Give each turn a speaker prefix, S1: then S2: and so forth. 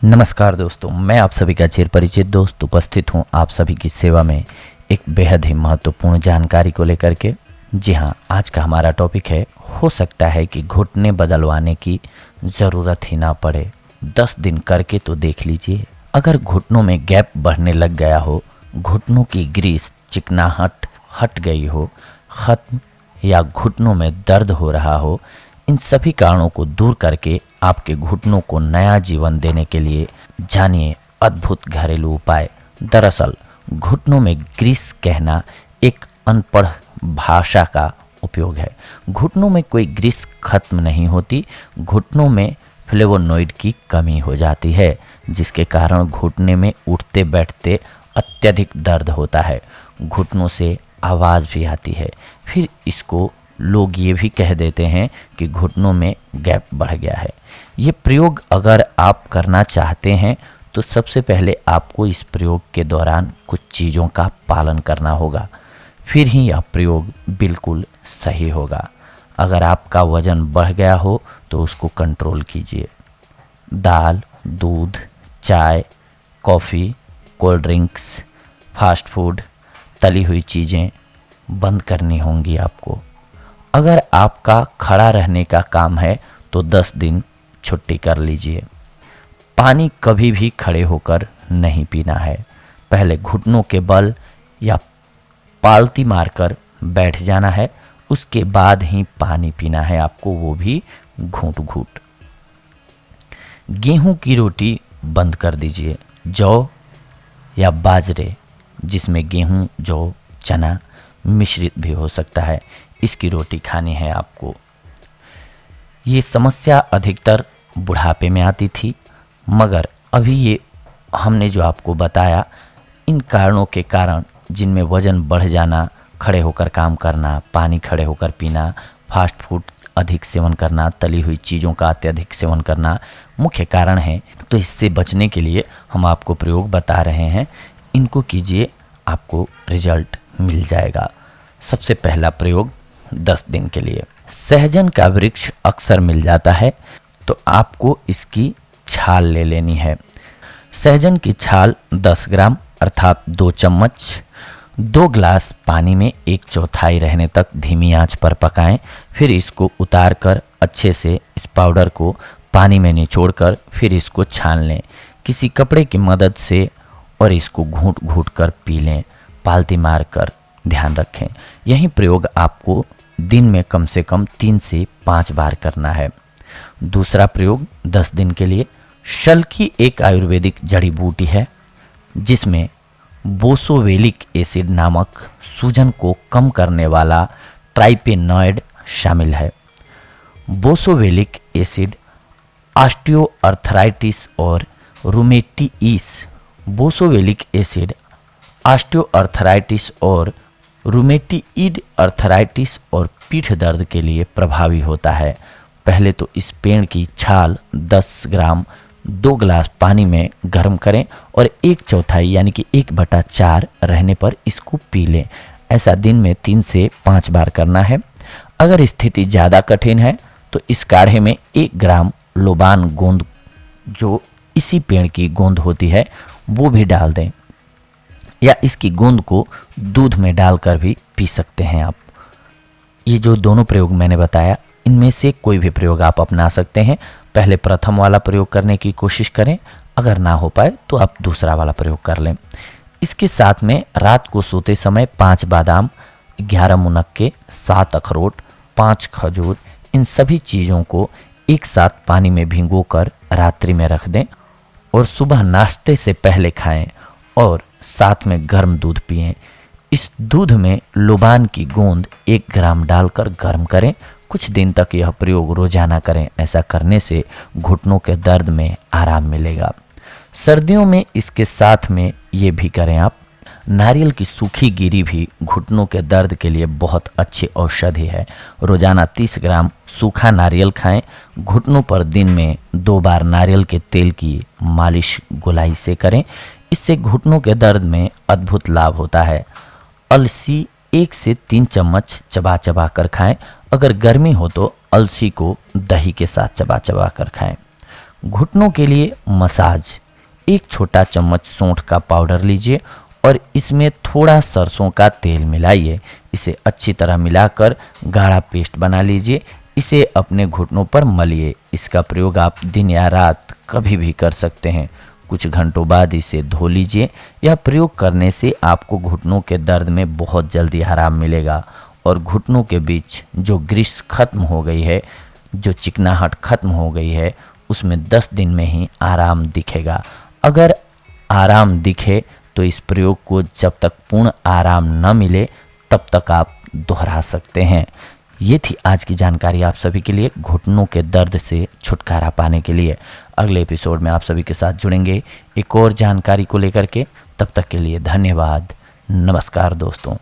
S1: नमस्कार दोस्तों, मैं आप सभी का चिर परिचित दोस्त उपस्थित हूं आप सभी की सेवा में एक बेहद ही महत्वपूर्ण जानकारी को लेकर के। जी हां, आज का हमारा टॉपिक है, हो सकता है कि घुटने बदलवाने की ज़रूरत ही ना पड़े। 10 दिन करके तो देख लीजिए। अगर घुटनों में गैप बढ़ने लग गया हो, घुटनों की ग्रीस चिकनाहट हट गई हो, ख़त्म, या घुटनों में दर्द हो रहा हो, इन सभी कारणों को दूर करके आपके घुटनों को नया जीवन देने के लिए जानिए अद्भुत घरेलू उपाय। दरअसल घुटनों में ग्रीस कहना एक अनपढ़ भाषा का उपयोग है। घुटनों में कोई ग्रीस खत्म नहीं होती, घुटनों में फ्लेवोनोइड की कमी हो जाती है, जिसके कारण घुटने में उठते बैठते अत्यधिक दर्द होता है, घुटनों से आवाज़ भी आती है। फिर इसको लोग ये भी कह देते हैं कि घुटनों में गैप बढ़ गया है। ये प्रयोग अगर आप करना चाहते हैं तो सबसे पहले आपको इस प्रयोग के दौरान कुछ चीज़ों का पालन करना होगा, फिर ही यह प्रयोग बिल्कुल सही होगा। अगर आपका वज़न बढ़ गया हो तो उसको कंट्रोल कीजिए। दाल, दूध, चाय, coffee, cold drinks, fast food, तली हुई चीज़ें बंद करनी होंगी आपको। अगर आपका खड़ा रहने का काम है तो 10 दिन छुट्टी कर लीजिए। पानी कभी भी खड़े होकर नहीं पीना है। पहले घुटनों के बल या पालती मारकर बैठ जाना है, उसके बाद ही पानी पीना है आपको, वो भी घूंट घूंट। गेहूं की रोटी बंद कर दीजिए। जौ या बाजरे, जिसमें गेहूं, जौ, चना मिश्रित भी हो सकता है, इसकी रोटी खानी है आपको। ये समस्या अधिकतर बुढ़ापे में आती थी, मगर अभी ये हमने जो आपको बताया, इन कारणों के कारण, जिनमें वज़न बढ़ जाना, खड़े होकर काम करना, पानी खड़े होकर पीना, फास्ट फूड अधिक सेवन करना, तली हुई चीज़ों का अत्यधिक सेवन करना मुख्य कारण है। तो इससे बचने के लिए हम आपको प्रयोग बता रहे हैं, इनको कीजिए, आपको रिजल्ट मिल जाएगा। सबसे पहला प्रयोग 10 दिन के लिए। सहजन का वृक्ष अक्सर मिल जाता है, तो आपको इसकी छाल ले लेनी है। सहजन की छाल 10 ग्राम अर्थात 2 चम्मच 2 ग्लास पानी में 1/4 रहने तक धीमी आंच पर पकाएं। फिर इसको उतार कर अच्छे से इस पाउडर को पानी में निचोड़कर फिर इसको छान लें किसी कपड़े की मदद से, और इसको घूंट घूंट कर पी लें, पालती मार कर। ध्यान रखें, यही प्रयोग आपको दिन में कम से कम 3 से 5 बार करना है। दूसरा प्रयोग 10 दिन के लिए। शल की एक आयुर्वेदिक जड़ी बूटी है, जिसमें बोसोवेलिक एसिड नामक सूजन को कम करने वाला ट्राइपेनॉइड शामिल है। बोसोवेलिक एसिड ऑस्टियोआर्थराइटिस और रूमेटिइस बोसोवेलिक एसिड ऑस्टियोआर्थराइटिस और रूमेटिइड अर्थराइटिस और पीठ दर्द के लिए प्रभावी होता है। पहले तो इस पेड़ की छाल 10 ग्राम 2 ग्लास पानी में गर्म करें और 1/4 यानी कि 1/4 रहने पर इसको पी लें। ऐसा दिन में 3 से 5 बार करना है। अगर स्थिति ज़्यादा कठिन है तो इस काढ़े में 1 ग्राम लोबान गोंद, जो इसी पेड़ की गोंद होती है, वो भी डाल दें, या इसकी गोंद को दूध में डालकर भी पी सकते हैं आप। ये जो दोनों प्रयोग मैंने बताया, इनमें से कोई भी प्रयोग आप अपना सकते हैं। पहले प्रथम वाला प्रयोग करने की कोशिश करें, अगर ना हो पाए तो आप दूसरा वाला प्रयोग कर लें। इसके साथ में रात को सोते समय 5 बादाम, 11 मुनक्के, 7 अखरोट, 5 खजूर, इन सभी चीज़ों को एक साथ पानी में भिगोकर रात्रि में रख दें और सुबह नाश्ते से पहले खाएं और साथ में गर्म दूध पिएं। इस दूध में लोबान की गोंद 1 ग्राम डालकर गर्म करें। कुछ दिन तक यह प्रयोग रोजाना करें। ऐसा करने से घुटनों के दर्द में आराम मिलेगा। सर्दियों में इसके साथ में ये भी करें आप, नारियल की सूखी गिरी भी घुटनों के दर्द के लिए बहुत अच्छी औषधि है। रोजाना 30 ग्राम सूखा नारियल खाएं। घुटनों पर दिन में 2 बार नारियल के तेल की मालिश गोलाई से करें। इससे घुटनों के दर्द में अद्भुत लाभ होता है। अलसी 1 से 3 चम्मच चबा चबा कर खाएं। अगर गर्मी हो तो अलसी को दही के साथ चबा चबा कर खाएं। घुटनों के लिए मसाज, एक छोटा चम्मच सौंठ का पाउडर लीजिए और इसमें थोड़ा सरसों का तेल मिलाइए। इसे अच्छी तरह मिलाकर गाढ़ा पेस्ट बना लीजिए। इसे अपने घुटनों पर मलिए। इसका प्रयोग आप दिन या रात कभी भी कर सकते हैं। कुछ घंटों बाद इसे धो लीजिए। यह प्रयोग करने से आपको घुटनों के दर्द में बहुत जल्दी आराम मिलेगा और घुटनों के बीच जो ग्रीस खत्म हो गई है, जो चिकनाहट खत्म हो गई है, उसमें 10 दिन में ही आराम दिखेगा। अगर आराम दिखे तो इस प्रयोग को जब तक पूर्ण आराम न मिले तब तक आप दोहरा सकते हैं। ये थी आज की जानकारी आप सभी के लिए घुटनों के दर्द से छुटकारा पाने के लिए। अगले एपिसोड में आप सभी के साथ जुड़ेंगे एक और जानकारी को लेकर के। तब तक के लिए धन्यवाद। नमस्कार दोस्तों।